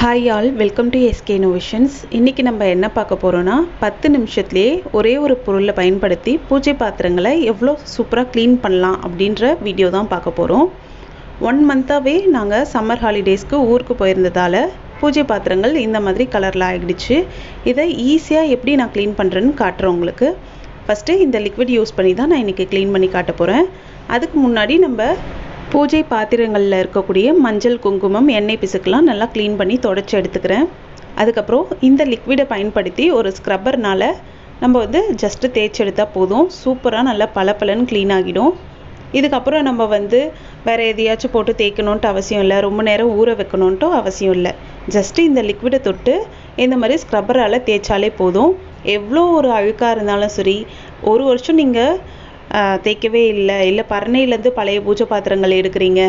Hi all, welcome to SK innovations. இன்றைக்கி நம்ம என்ன பார்க்க போகிறோன்னா 10 நிமிஷத்துலேயே ஒரே ஒரு பொருளை பயன்படுத்தி பூஜை பாத்திரங்களை எவ்வளோ சூப்பராக க்ளீன் பண்ணலாம் அப்படின்ற வீடியோ தான் பார்க்க போகிறோம். 1 மந்த்தாகவே நாங்கள் சம்மர் ஹாலிடேஸ்க்கு ஊருக்கு போயிருந்ததால் பூஜை பாத்திரங்கள் இந்த மாதிரி கலரில் ஆகிடுச்சு. இதை ஈஸியாக எப்படி நான் க்ளீன் பண்ணுறேன்னு காட்டுறேன் உங்களுக்கு. ஃபஸ்ட்டு இந்த லிக்விட் யூஸ் பண்ணி தான் நான் இன்றைக்கி க்ளீன் பண்ணி காட்ட போகிறேன். அதுக்கு முன்னாடி நம்ம பூஜை பாத்திரங்களில் இருக்கக்கூடிய மஞ்சள், குங்குமம், எண்ணெய் பிசுக்கெலாம் நல்லா க்ளீன் பண்ணி தொடச்சி எடுத்துக்கிறேன். அதுக்கப்புறம் இந்த லிக்விடை பயன்படுத்தி ஒரு ஸ்க்ரப்பர்னால் நம்ம ஜஸ்ட்டு தேய்ச்சி எடுத்தால் போதும். சூப்பராக நல்லா பளபளன்னு க்ளீன் ஆகிடும். இதுக்கப்புறம் நம்ம வேறு எதையாச்சும் போட்டு தேய்க்கணுன்ட்டு அவசியம் இல்லை, ரொம்ப நேரம் ஊற வைக்கணுன்ட்டும் அவசியம் இல்லை. ஜஸ்ட்டு இந்த லிக்விடை தொட்டு இந்த மாதிரி ஸ்க்ரப்பரால் தேய்ச்சாலே போதும். எவ்வளோ ஒரு அழுக்காக இருந்தாலும் சரி, ஒரு வருஷம் நீங்கள் தேய்க்கவே இல்லை பரணையிலேருந்து பழைய பூஜை பாத்திரங்கள் எடுக்கிறீங்க,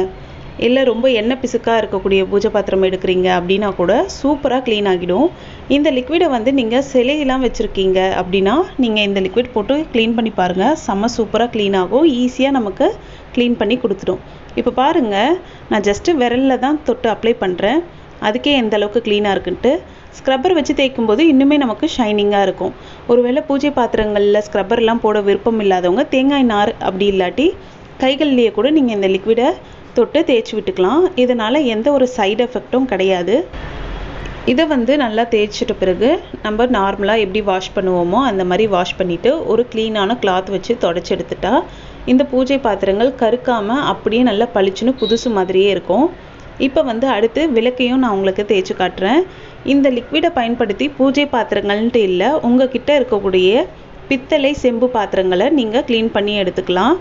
இல்லை ரொம்ப எண்ணெய் பிசுக்காக இருக்கக்கூடிய பூஜை பாத்திரம் எடுக்கிறீங்க அப்படின்னா கூட சூப்பராக க்ளீன் ஆகிடும். இந்த லிக்விடை நீங்கள் சிலையெல்லாம் வச்சுருக்கீங்க அப்படின்னா நீங்கள் இந்த லிக்விட் போட்டு க்ளீன் பண்ணி பாருங்கள். செம்ம சூப்பராக க்ளீன் ஆகும். ஈஸியாக நமக்கு க்ளீன் பண்ணி கொடுத்துடும். இப்போ பாருங்கள், நான் ஜஸ்ட்டு விரலில் தான் தொட்டு அப்ளை பண்ணுறேன். அதுக்கே எந்த அளவுக்கு க்ளீனாக இருக்குன்ட்டு. ஸ்க்ரப்பர் வச்சு தேய்க்கும் போது இன்னுமே நமக்கு ஷைனிங்காக இருக்கும். ஒருவேளை பூஜை பாத்திரங்களில் ஸ்க்ரப்பர்லாம் போட விருப்பம் இல்லாதவங்க தேங்காய் நார் அப்படி இல்லாட்டி கைகள்லேயே கூட நீங்கள் இந்த லிக்விடை தொட்டு தேய்ச்சி விட்டுக்கலாம். இதனால் எந்த ஒரு சைடு எஃபெக்டும் கிடையாது. இதை நல்லா தேய்ச்சிட்ட பிறகு நம்ம நார்மலாக எப்படி வாஷ் பண்ணுவோமோ அந்த மாதிரி வாஷ் பண்ணிவிட்டு ஒரு க்ளீனான கிளாத் வச்சு தொடச்சி எடுத்துட்டா இந்த பூஜை பாத்திரங்கள் கருக்காமல் அப்படியே நல்லா பளிச்சுன்னு புதுசு மாதிரியே இருக்கும். இப்போ அடுத்து விளக்கையும் நான் உங்களுக்கு தேய்ச்சி காட்டுறேன். இந்த லிக்விடை பயன்படுத்தி பூஜை பாத்திரங்கள்ன்ட்டு இல்லை, உங்ககிட்ட இருக்கக்கூடிய பித்தளை, செம்பு பாத்திரங்களை நீங்கள் க்ளீன் பண்ணி எடுத்துக்கலாம்.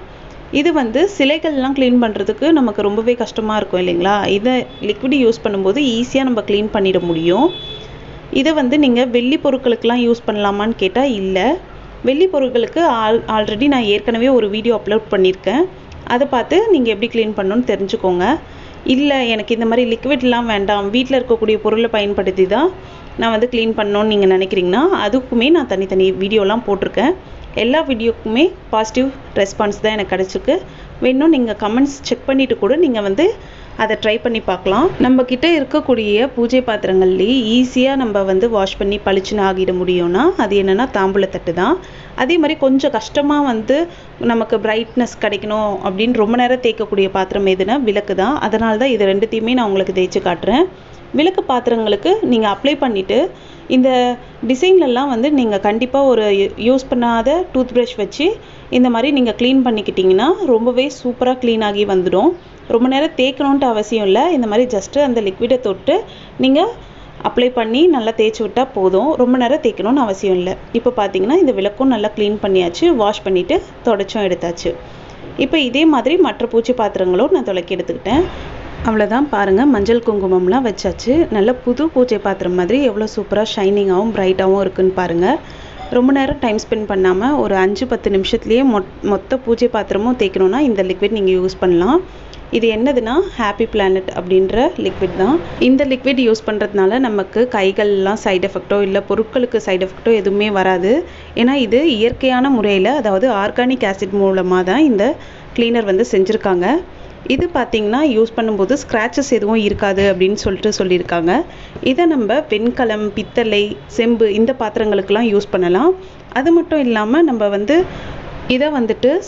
இது சிலைகள்லாம் க்ளீன் பண்ணுறதுக்கு நமக்கு ரொம்பவே கஷ்டமாக இருக்கும் இல்லைங்களா? இதை லிக்விட் யூஸ் பண்ணும்போது ஈஸியாக நம்ம க்ளீன் பண்ணிட முடியும். இதை நீங்கள் வெள்ளி பொருட்களுக்கெலாம் யூஸ் பண்ணலாமான்னு கேட்டால் இல்லை. வெள்ளி பொருட்களுக்கு ஆல்ரெடி நான் ஏற்கனவே ஒரு வீடியோ அப்லோட் பண்ணியிருக்கேன். அதை பார்த்து நீங்கள் எப்படி க்ளீன் பண்ணணும்னு தெரிஞ்சுக்கோங்க. இல்லை எனக்கு இந்த மாதிரி லிக்விட்லாம் வேண்டாம், வீட்டில் இருக்கக்கூடிய பொருளை பயன்படுத்தி தான் நான் க்ளீன் பண்ணணும்னு நீங்கள் நினைக்கிறீங்கன்னா அதுக்குமே நான் தனித்தனி வீடியோலாம் போட்டிருக்கேன். எல்லா வீடியோக்குமே பாசிட்டிவ் ரெஸ்பான்ஸ் தான் எனக்கு கிடச்சிருக்கு. வேணும் நீங்கள் கமெண்ட்ஸ் செக் பண்ணிவிட்டு கூட நீங்கள் அதை ட்ரை பண்ணி பார்க்கலாம். நம்மக்கிட்ட இருக்கக்கூடிய பூஜை பாத்திரங்கள்லேயே ஈஸியாக நம்ம வாஷ் பண்ணி பளிச்சுன்னு ஆகிட முடியும்னா அது என்னென்னா தாம்பூலத்தட்டு தான். அதே மாதிரி கொஞ்சம் கஷ்டமாக நமக்கு பிரைட்னஸ் கிடைக்கணும் அப்படின்னு ரொம்ப நேரம் தேய்க்கக்கூடிய பாத்திரம் எதுனா விளக்கு தான். அதனால தான் இது ரெண்டுத்தையுமே நான் உங்களுக்கு தேய்ச்சி காட்டுறேன். விளக்கு பாத்திரங்களுக்கு நீங்கள் அப்ளை பண்ணிவிட்டு இந்த டிசைன்லலாம் நீங்கள் கண்டிப்பாக ஒரு யூஸ் பண்ணாத டூத் ப்ரஷ் வச்சு இந்த மாதிரி நீங்கள் க்ளீன் பண்ணிக்கிட்டிங்கன்னா ரொம்பவே சூப்பராக க்ளீன் ஆகி வந்துடும். ரொம்ப நேரம் தேய்க்கணுன்ட்டு அவசியம் இல்லை. இந்த மாதிரி ஜஸ்ட்டு அந்த லிக்விடை தொட்டு நீங்கள் அப்ளை பண்ணி நல்லா தேய்ச்சி விட்டால் போதும். ரொம்ப நேரம் தேய்க்கணும்னு அவசியம் இல்லை. இப்போ பார்த்தீங்கன்னா இந்த விளக்கும் நல்லா க்ளீன் பண்ணியாச்சு, வாஷ் பண்ணிவிட்டு தொடச்சும் எடுத்தாச்சு. இப்போ இதே மாதிரி மற்ற பூச்சி பாத்திரங்களும் நான் துலக்கி எடுத்துக்கிட்டேன். அவ்வளோதான், பாருங்கள், மஞ்சள் குங்குமம்லாம் வச்சாச்சு. நல்ல புது பூஜை பாத்திரம் மாதிரி எவ்வளோ சூப்பராக ஷைனிங்காகவும் ப்ரைட்டாகவும் இருக்குன்னு பாருங்கள். ரொம்ப நேரம் டைம் ஸ்பெண்ட் பண்ணாமல் ஒரு 5-10 நிமிஷத்துலேயே மொத்த பூஜை பாத்திரமும் தேய்க்கணுன்னா இந்த லிக்விட் நீங்கள் யூஸ் பண்ணலாம். இது என்னதுன்னா ஹாப்பி பிளானட் அப்படின்ற லிக்விட் தான். இந்த லிக்விட் யூஸ் பண்ணுறதுனால நமக்கு கைகள்லாம் சைடு எஃபெக்டோ இல்லை பொருட்களுக்கு சைடு எஃபெக்டோ எதுவுமே வராது. ஏன்னா இது இயற்கையான முறையில், அதாவது ஆர்கானிக் ஆசிட் மூலமாக தான் இந்த கிளீனர் செஞ்சுருக்காங்க. இது பார்த்திங்கன்னா யூஸ் பண்ணும்போது ஸ்க்ராச்சஸ் எதுவும் இருக்காது அப்படின்னு சொல்லியிருக்காங்க. இதை நம்ம வெண்கலம், பித்தளை, செம்பு இந்த பாத்திரங்களுக்கெல்லாம் யூஸ் பண்ணலாம். அது மட்டும் இல்லாமல் நம்ம இதை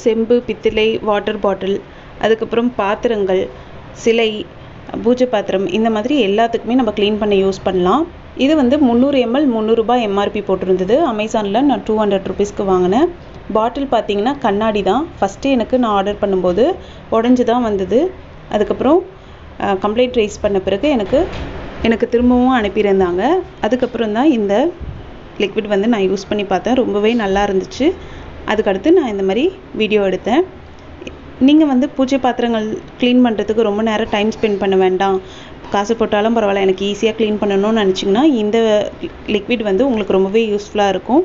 செம்பு, பித்தளை, வாட்டர் பாட்டில், அதுக்கப்புறம் பாத்திரங்கள், சிலை, பூஜை பாத்திரம் இந்த மாதிரி எல்லாத்துக்குமே நம்ம க்ளீன் பண்ண யூஸ் பண்ணலாம். இது 300 ml 300 ரூபாய் எம்ஆர்பி போட்டிருந்தது. அமேசானில் நான் 200 ருபீஸ்க்கு வாங்கினேன். பாட்டில் பார்த்திங்கன்னா கண்ணாடி தான். ஃபஸ்ட்டு எனக்கு நான் ஆர்டர் பண்ணும்போது உடஞ்சி தான் வந்தது. அதுக்கப்புறம் கம்ப்ளைண்ட் ரைஸ் பண்ண பிறகு எனக்கு திரும்பவும் அனுப்பியிருந்தாங்க. அதுக்கப்புறம் தான் இந்த லிக்விட் நான் யூஸ் பண்ணி பார்த்தேன். ரொம்பவே நல்லா இருந்துச்சு. அதுக்கடுத்து நான் இந்த மாதிரி வீடியோ எடுத்தேன். நீங்கள் பூஜை பாத்திரங்கள் க்ளீன் பண்ணுறதுக்கு ரொம்ப நேரம் டைம் ஸ்பெண்ட் பண்ண வேண்டாம், காசு போட்டாலும் பரவாயில்ல, எனக்கு ஈஸியாக க்ளீன் பண்ணணும்னு நினச்சிங்கன்னா இந்த லிக்விட் உங்களுக்கு ரொம்பவே யூஸ்ஃபுல்லாக இருக்கும்.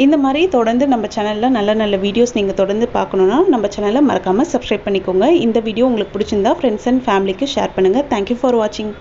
இந்த மாதிரி தொடர்ந்து நம்ம சேனலில் நல்ல நல்ல வீடியோஸ் நீங்கள் தொடர்ந்து பார்க்கணுன்னா நம்ம சேனலை மறக்காமல் சப்ஸ்கிரைப் பண்ணிக்கோங்க. இந்த வீடியோ உங்களுக்கு பிடிச்சிருந்தா ஃப்ரெண்ட்ஸ் அண்ட் ஃபேமிலிக்கு ஷேர் பண்ணுங்கள். தேங்க்யூ ஃபார் வாட்சிங்.